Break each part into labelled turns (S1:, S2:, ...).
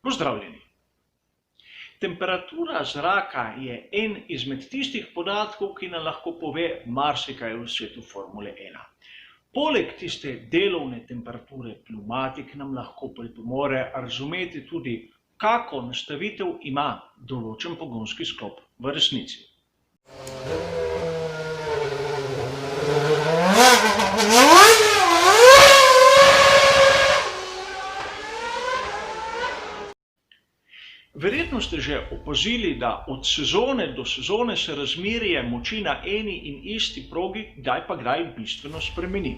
S1: Pozdravljeni. Temperatura zraka je en izmed tistih podatkov, ki nam lahko pove marsikaj v svetu Formule 1. Poleg tiste delovne temperature pnevmatik nam lahko pripomore razumeti tudi, kako nastavitev ima določen pogonski sklop v resnici. Verjetno ste že opazili, da od sezone do sezone se razmerje moči na eni in isti progi kdaj pa kdaj bistveno spremeni.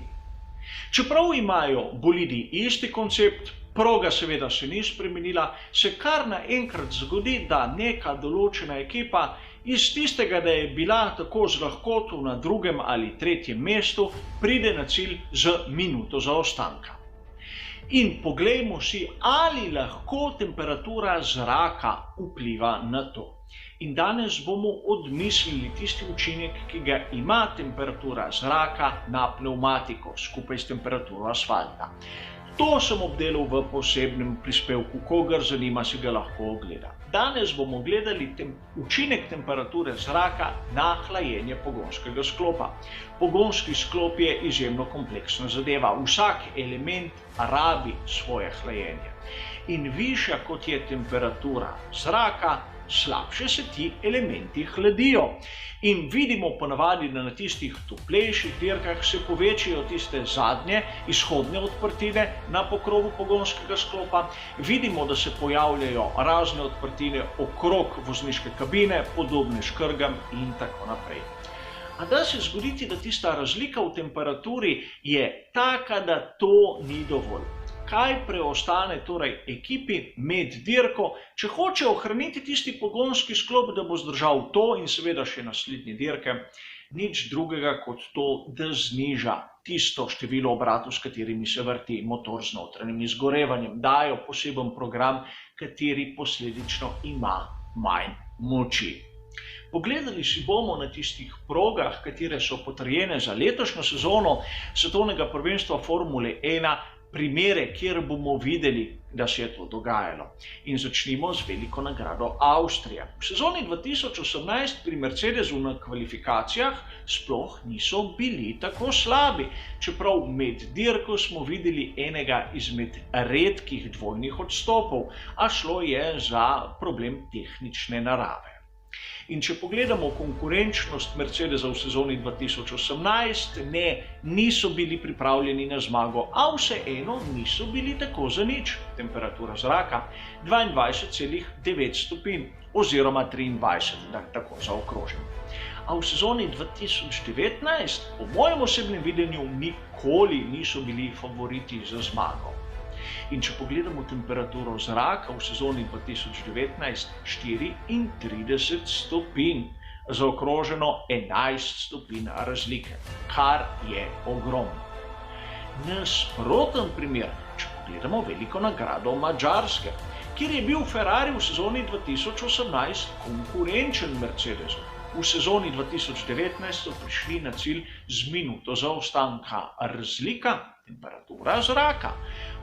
S1: Čeprav imajo bolidi isti koncept, proga seveda se ni spremenila, se kar naenkrat zgodi, da neka določena ekipa iz tistega, da je bila tako z lahkoto na drugem ali tretjem mestu, pride na cilj z minuto zaostanka. In poglejmo si, ali lahko temperatura zraka vpliva na to. In danes bomo odmislili tisti učinek, ki ga ima temperatura zraka na pnevmatiko skupaj s temperaturo asfalta. To sem obdelal v posebnem prispevku, kogar zanima, si ga lahko ogleda. Danes bomo gledali učinek temperature zraka na hlajenje pogonskega sklopa. Pogonski sklop je izjemno kompleksna zadeva. Vsak element rabi svoje hlajenje. In višja kot je temperatura zraka, slabše se ti elementi hladijo. In vidimo ponavadi, da na tistih toplejših dirkah se povečajo tiste zadnje, izhodne odprtine na pokrovu pogonskega sklopa. Vidimo, da se pojavljajo razne odprtine okrog vozniške kabine, podobne škrgam in tako naprej. A da se zgoditi, da tista razlika v temperaturi je taka, da to ni dovolj. Kaj preostane torej ekipi med dirko, če hoče ohraniti tisti pogonski sklop, da bo zdržal to in seveda še naslednje dirke, nič drugega kot to, da zniža tisto število obratov, s katerimi se vrti motor z notranjim izgorevanjem. Dajo poseben program, kateri posledično ima manj moči. Pogledali si bomo na tistih progah, katere so potrjene za letošnjo sezono svetovnega prvenstva Formule 1, primere, kjer bomo videli, da se je to dogajalo. In začnimo z veliko nagrado Avstrija. V sezoni 2018 pri Mercedesu na kvalifikacijah sploh niso bili tako slabi, čeprav med dirko smo videli enega izmed redkih dvojnih odstopov, a šlo je za problem tehnične narave. In če pogledamo konkurenčnost Mercedesa v sezoni 2018, niso bili pripravljeni na zmago, a vseeno niso bili tako zanič. Temperatura zraka 22,9 stopinj oziroma 23, da tako zaokrožim. A v sezoni 2019, po mojem osebnem videnju, nikoli niso bili favoriti za zmago. In če pogledamo temperaturo zraka v sezoni 2019, 34 stopinj, zaokroženo 11 stopinj razlike, kar je ogromno. Nasproten primer, če pogledamo veliko nagrado Madžarske, kjer je bil Ferrari v sezoni 2018 konkurenčen Mercedesu. V sezoni 2019 so prišli na cilj z minuto zaostanka. Razlika, temperatura zraka.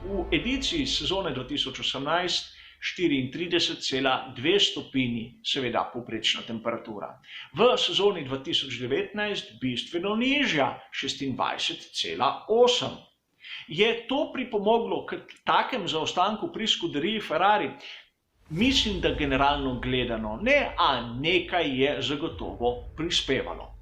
S1: V ediciji sezone 2018 34,2 stopinji, seveda povprečna temperatura. V sezoni 2019 bistveno nižja, 26,8. Je to pripomoglo k takem zaostanku pri skuderiji Ferrari? Mislim, da generalno gledano ne, a nekaj je zagotovo prispevalo.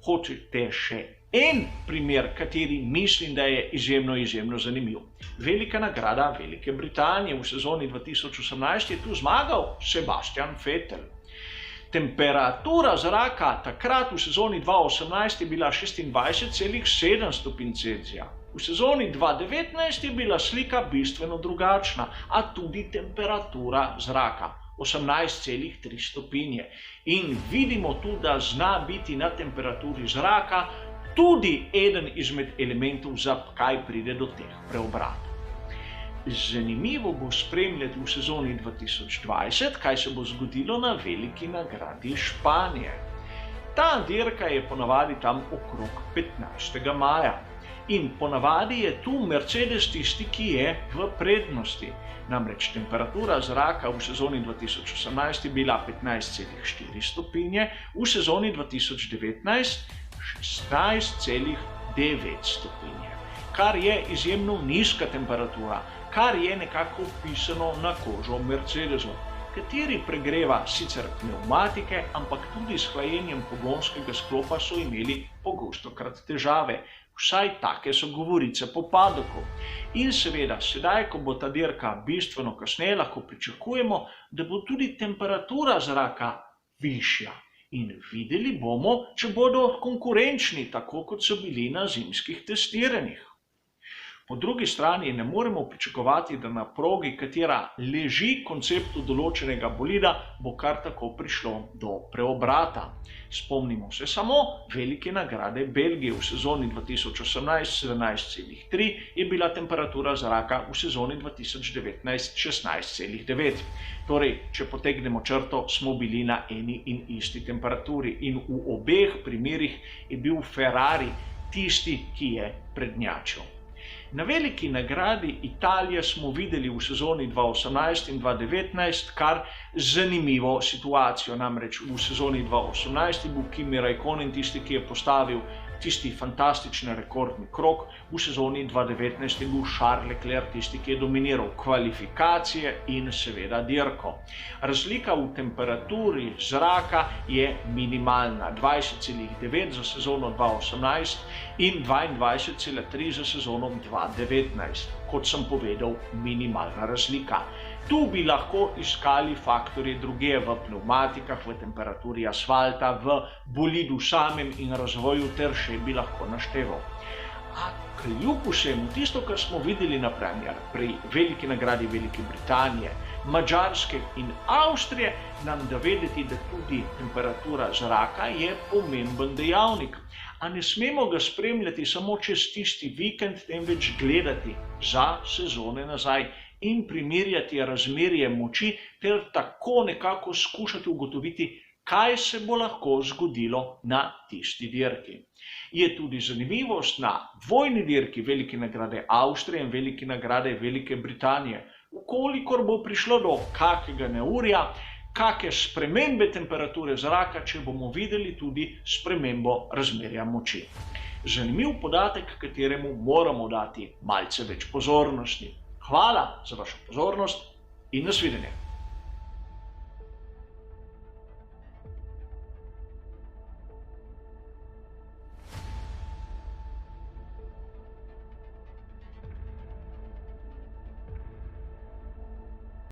S1: Hočete še en primer, kateri mislim, da je izjemno zanimiv. Velika nagrada Velike Britanije v sezoni 2018 je tu zmagal Sebastian Vettel. Temperatura zraka takrat v sezoni 2018 je bila 26,7 stopinj Celzija. V sezoni 2019 je bila slika bistveno drugačna, a tudi temperatura zraka 18,3 stopinje. In vidimo tu, da zna biti na temperaturi zraka tudi eden izmed elementov, zakaj pride do teh preobratov. Zanimivo bo spremljati v sezoni 2020, kaj se bo zgodilo na veliki nagradi Španije. Ta dirka je ponavadi tam okrog 15. maja. In ponavadi je tu Mercedes tisti, ki je v prednosti. Namreč temperatura zraka v sezoni 2018 je bila 15,4 stopinje, v sezoni 2019 16,9 stopinje, kar je izjemno nizka temperatura, kar je nekako vpisano na kožo Mercedesov, kateri pregreva sicer pnevmatike, ampak tudi s hlajenjem pogonskega sklopa so imeli pogostokrat težave. Vsaj take so govorice po Paddocku. In seveda, sedaj, ko bo ta dirka bistveno kasneje, lahko pričakujemo, da bo tudi temperatura zraka višja. In videli bomo, če bodo konkurenčni, tako kot so bili na zimskih testiranjih. Po drugi strani ne moremo pričakovati, da na progi, katera leži konceptu določenega bolida, bo kar tako prišlo do preobrata. Spomnimo se samo velike nagrade Belgije v sezoni 2018 17,3 je bila temperatura zraka v sezoni 2019 16,9. Torej, če potegnemo črto, smo bili na eni in isti temperaturi in v obeh primerih je bil Ferrari tisti, ki je prednjačil. Na veliki nagradi Italije smo videli v sezoni 2018 in 2019 kar zanimivo situacijo. Namreč v sezoni 2018 je bil Kimi Raikkonen tisti, ki je postavil tisti fantastični rekordni krog, v sezoni 2019 je bil Charles Leclerc tisti, ki je dominiral kvalifikacije in seveda dirko. Razlika v temperaturi zraka je minimalna, 20,9 za sezono 2018 in 22,3 za sezono 2019. Kot sem povedal, minimalna razlika. Tu bi lahko iskali faktorje drugje v pnevmatikah, v temperaturi asfalta, v bolidu samem in razvoju ter še bi lahko našteval. A kljub vsemu, tisto, kar smo videli na primer pri veliki nagradi Velike Britanije, Madžarske in Avstrije, nam da vedeti, da tudi temperatura zraka je pomemben dejavnik. A ne smemo ga spremljati samo čez tisti vikend, temveč gledati za sezone nazaj in primerjati razmerje moči ter tako nekako skušati ugotoviti, kaj se bo lahko zgodilo na tisti dirki. Je tudi zanimivost na dvojni dirki Velike nagrade Avstrije in Velike nagrade Velike Britanije. Ukolikor bo prišlo do kakega neurja, kakšne spremembe temperature zraka, če bomo videli tudi spremembo razmerja moči. Zanimiv podatek, kateremu moramo dati malce več pozornosti. Hvala za vašo pozornost in nasvidenje.